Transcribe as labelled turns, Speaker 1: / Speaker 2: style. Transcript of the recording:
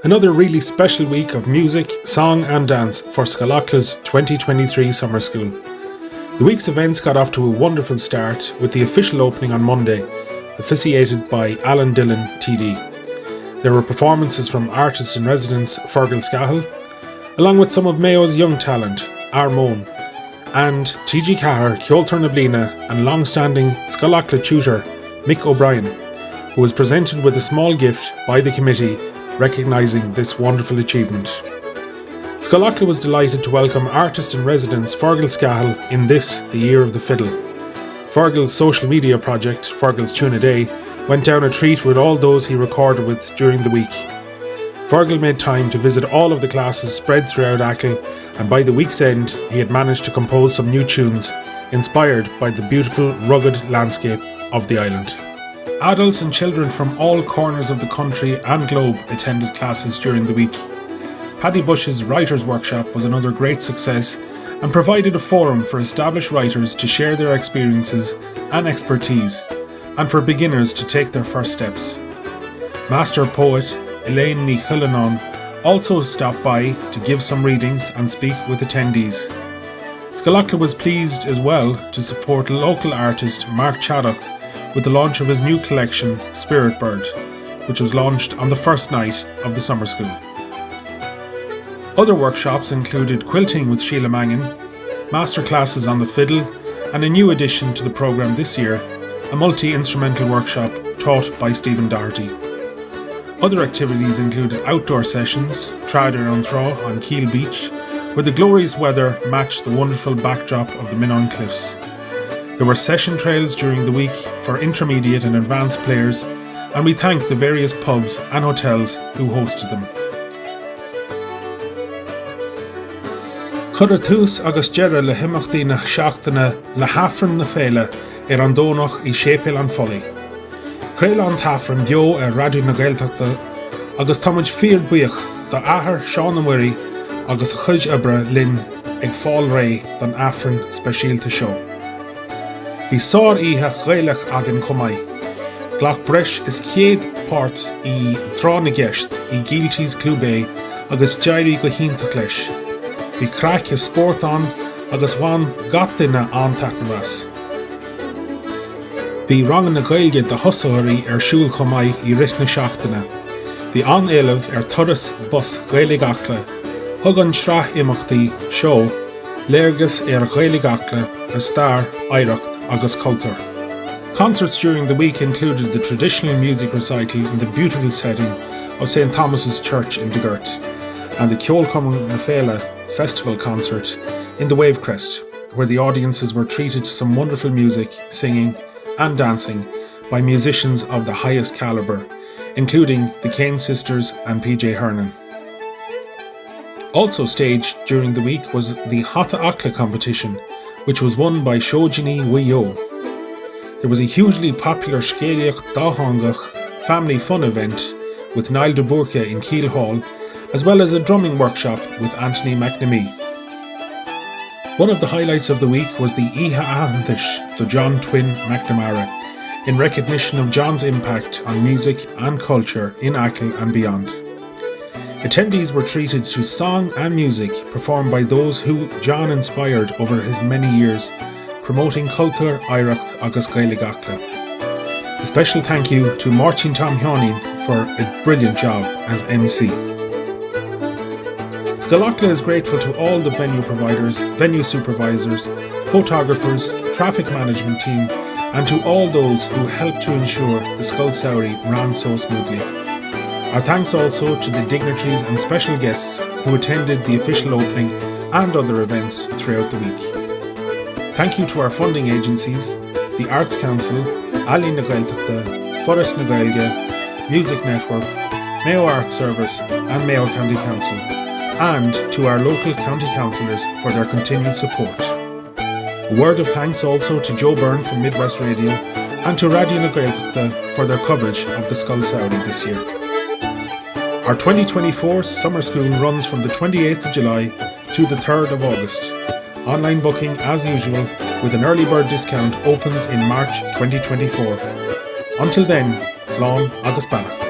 Speaker 1: Another really special week of music, song and dance for Scollachla's 2023 Summer School. The week's events got off to a wonderful start with the official opening on Monday, officiated by Alan Dillon TD. There were performances from artist-in-residence Fergal Scahill, along with some of Mayo's young talent, Armone, and TG Cahir, Ceoltar na Bliana and long-standing Scollachla tutor Mick O'Brien, who was presented with a small gift by the committee recognising this wonderful achievement. Scollachla was delighted to welcome artist-in-residence Fergal Scahill in this, the Year of the Fiddle. Fergal's social media project, Fergal's Tune a Day, went down a treat with all those he recorded with during the week. Fergal made time to visit all of the classes spread throughout Achill, and by the week's end he had managed to compose some new tunes inspired by the beautiful rugged landscape of the island. Adults and children from all corners of the country and globe attended classes during the week. Paddy Bush's Writers' Workshop was another great success and provided a forum for established writers to share their experiences and expertise, and for beginners to take their first steps. Master poet Elaine Ní Chulainn also stopped by to give some readings and speak with attendees. Scollachla was pleased as well to support local artist Mark Chaddock with the launch of his new collection, Spirit Bird, which was launched on the first night of the summer school. Other workshops included quilting with Sheila Mangan, masterclasses on the fiddle, and a new addition to the programme this year, a multi-instrumental workshop taught by Stephen Doherty. Other activities included outdoor sessions, Trader on Thraw on Keel Beach, where the glorious weather matched the wonderful backdrop of the Minnon Cliffs. There were session trails during the week for intermediate and advanced players, and we thank the various pubs and hotels who hosted them. Chuir tús agus deire le himachtaí na seachtaine le hafran na féile an dónach I Sépil an Folly. Creil an hafran bio Rádú na Gaeltachta agus támuid fíor buíoch dá athair Seán Murray agus a chuid obre linn ag fáil ré don afran speisialta seo. Bhí sár ihe Gaelach agin cumaid. Glach breis is céad páirt I Trá na Gceist I Gíltís Clúbé agus deirí go hiantach leis. Bhí craic is spórt an agus bhain gach duine antach na ras. Bhí rangan na Gaeilge de thosaithirí siúl cumaid I rith na seachtaine. Bhí an éileamh turas bus Gaeilge Acla, thug an sraith imachtaí seo, léargas Gaeilge Acla, a star, oidhreacht agus culture. Concerts during the week included the traditional music recital in the beautiful setting of St. Thomas's Church in Dugurt, and the Ceoltar na Féile festival concert in the Wavecrest, where the audiences were treated to some wonderful music, singing and dancing by musicians of the highest calibre, including the Kane Sisters and PJ Hernan. Also staged during the week was the Hata Acla competition, which was won by Shojini Wiyo. There was a hugely popular Scéireach Dáthangach family fun event with Niall de Bourke in Keel Hall, as well as a drumming workshop with Anthony McNamee. One of the highlights of the week was the Iha Ahantish, the John Twin McNamara, in recognition of John's impact on music and culture in Achill and beyond. Attendees were treated to song and music performed by those who John inspired over his many years, promoting culture, oidhreacht agus Gaeilge Acla. A special thank you to Martin Tom Hionin for a brilliant job as MC. Scollachla is grateful to all the venue providers, venue supervisors, photographers, traffic management team, and to all those who helped to ensure the Scoil Saori ran so smoothly. Our thanks also to the dignitaries and special guests who attended the official opening and other events throughout the week. Thank you to our funding agencies, the Arts Council, Ailín na Gaeltachta, Forest na Gaeilge, Music Network, Mayo Arts Service and Mayo County Council, and to our local county councillors for their continued support. A word of thanks also to Joe Byrne from Midwest Radio and to Rádú na Gaeltachta for their coverage of the Scoil Saori this year. Our 2024 summer school runs from the 28th of July to the 3rd of August. Online booking, as usual, with an early bird discount opens in March 2024. Until then, slán agus beannacht.